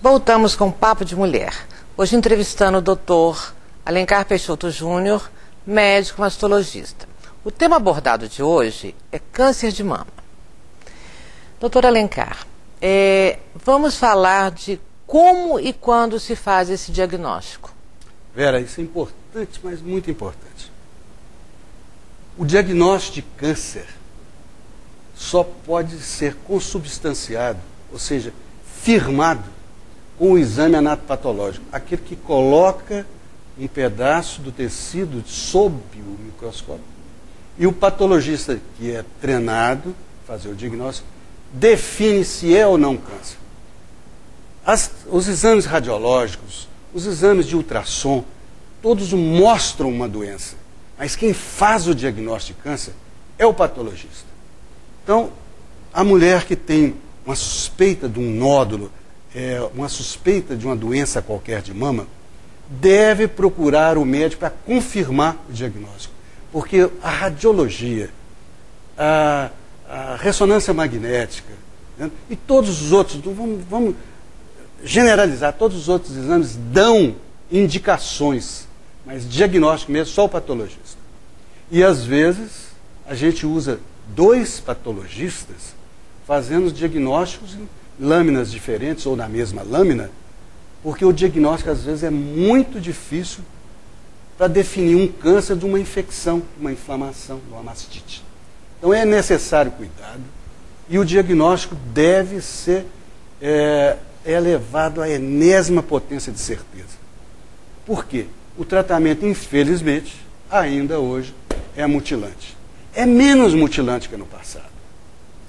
Voltamos com Papo de Mulher. Hoje entrevistando o Dr. Alencar Peixoto Júnior, médico mastologista. O tema abordado de hoje é câncer de mama. Doutor Alencar, vamos falar de como e quando se faz esse diagnóstico. Vera, isso é importante, mas muito importante. O diagnóstico de câncer só pode ser consubstanciado, ou seja, firmado com o exame anatopatológico, aquele que coloca um pedaço do tecido sob o microscópio. E o patologista que é treinado a fazer o diagnóstico define se é ou não câncer. Os exames radiológicos, os exames de ultrassom, todos mostram uma doença. Mas quem faz o diagnóstico de câncer é o patologista. Então, a mulher que tem uma suspeita de um nódulo, uma suspeita de uma doença qualquer de mama, deve procurar o médico para confirmar o diagnóstico. Porque a radiologia, a ressonância magnética, né, e todos os outros, vamos generalizar, todos os outros exames dão indicações, mas diagnóstico mesmo só o patologista. E às vezes a gente usa dois patologistas fazendo diagnósticos em lâminas diferentes ou na mesma lâmina, porque o diagnóstico às vezes é muito difícil para definir um câncer de uma infecção, uma inflamação, uma mastite. Então é necessário cuidado e o diagnóstico deve ser elevado à enésima potência de certeza. Por quê? O tratamento, infelizmente, ainda hoje é mutilante. É menos mutilante que no passado.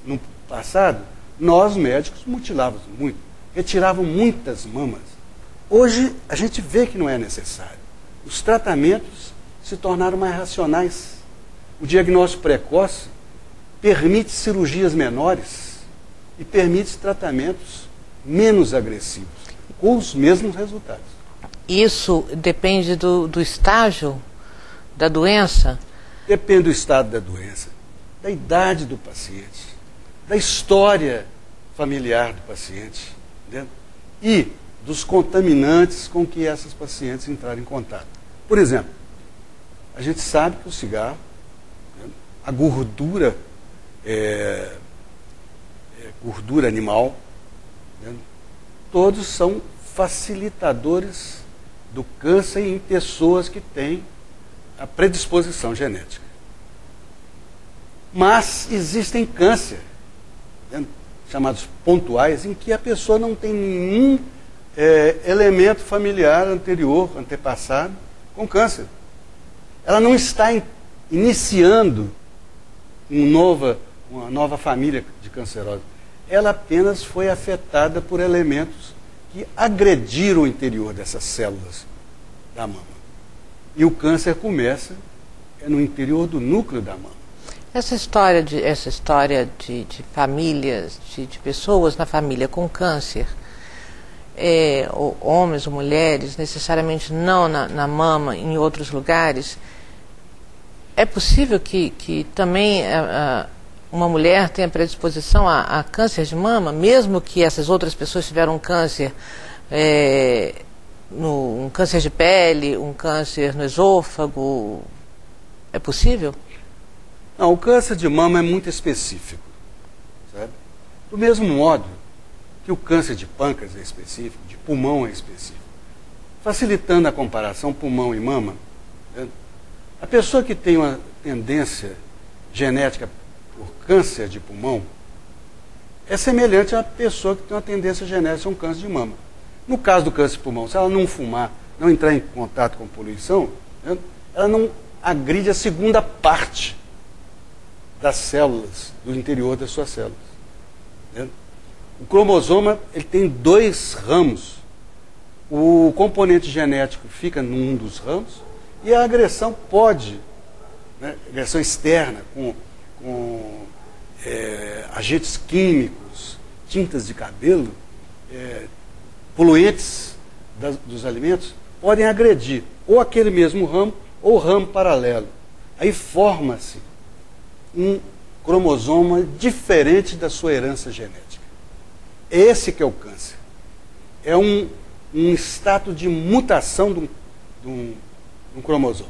No passado, nós médicos mutilávamos muito, retiravam muitas mamas. Hoje, a gente vê que não é necessário. Os tratamentos se tornaram mais racionais. O diagnóstico precoce permite cirurgias menores e permite tratamentos menos agressivos, com os mesmos resultados. Isso depende do estágio da doença? Depende do estado da doença, da idade do paciente, da história familiar do paciente, entendeu? E dos contaminantes com que essas pacientes entraram em contato. Por exemplo, a gente sabe que o cigarro, né, a gordura, gordura animal, né, todos são facilitadores do câncer em pessoas que têm a predisposição genética. Mas existem câncer, né, chamados pontuais, em que a pessoa não tem nenhum elemento familiar anterior, antepassado, com câncer. Ela não está iniciando uma nova família de cancerosos. Ela apenas foi afetada por elementos que agrediram o interior dessas células da mama. E o câncer começa no interior do núcleo da mama. Essa história de famílias, de pessoas na família com câncer, ou homens ou mulheres, necessariamente não na mama, em outros lugares, é possível que também uma mulher tenha predisposição a câncer de mama, mesmo que essas outras pessoas tiveram um câncer, um câncer de pele, um câncer no esôfago? É possível? Não, o câncer de mama é muito específico, sabe? Do mesmo modo que o câncer de pâncreas é específico, de pulmão é específico. Facilitando a comparação pulmão e mama, né? A pessoa que tem uma tendência genética por câncer de pulmão é semelhante à pessoa que tem uma tendência genética a um câncer de mama. No caso do câncer de pulmão, se ela não fumar, não entrar em contato com poluição, né, ela não agride a segunda parte das células, do interior das suas células. Né? O cromossoma ele tem dois ramos. O componente genético fica num dos ramos e a agressão pode, né, agressão externa, com agentes químicos, tintas de cabelo, poluentes dos alimentos, podem agredir ou aquele mesmo ramo ou o ramo paralelo. Aí forma-se um cromossoma diferente da sua herança genética. Esse que é o câncer. é um status de mutação de um cromossomo.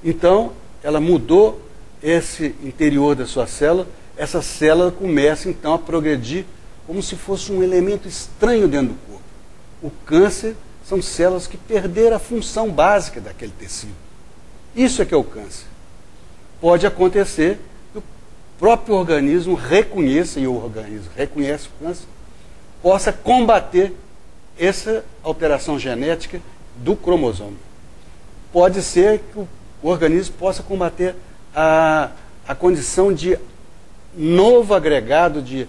Então, ela mudou esse interior da sua célula, essa célula começa então a progredir como se fosse um elemento estranho dentro do corpo. O câncer são células que perderam a função básica daquele tecido. Isso é que é o câncer. Pode acontecer que o próprio organismo reconheça, e o organismo reconhece o câncer, possa combater essa alteração genética do cromossomo. Pode ser que o organismo possa combater a condição de novo agregado de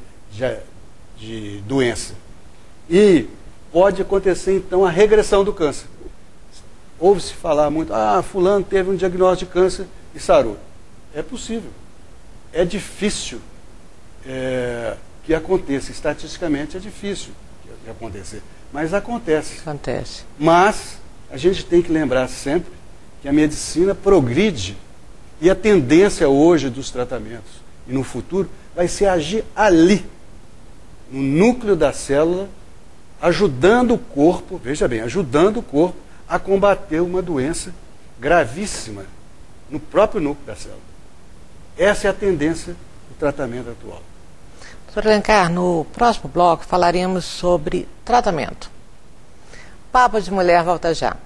doença. E pode acontecer, então, a regressão do câncer. Ouve-se falar muito, fulano teve um diagnóstico de câncer e sarou. É possível. É difícil que aconteça. Estatisticamente é difícil que acontecer. Mas acontece. Acontece. Mas a gente tem que lembrar sempre que a medicina progride e a tendência hoje dos tratamentos e no futuro vai ser agir ali, no núcleo da célula, ajudando o corpo, veja bem, ajudando o corpo a combater uma doença gravíssima no próprio núcleo da célula. Essa é a tendência do tratamento atual. Doutor Alencar, no próximo bloco falaremos sobre tratamento. Papo de Mulher volta já.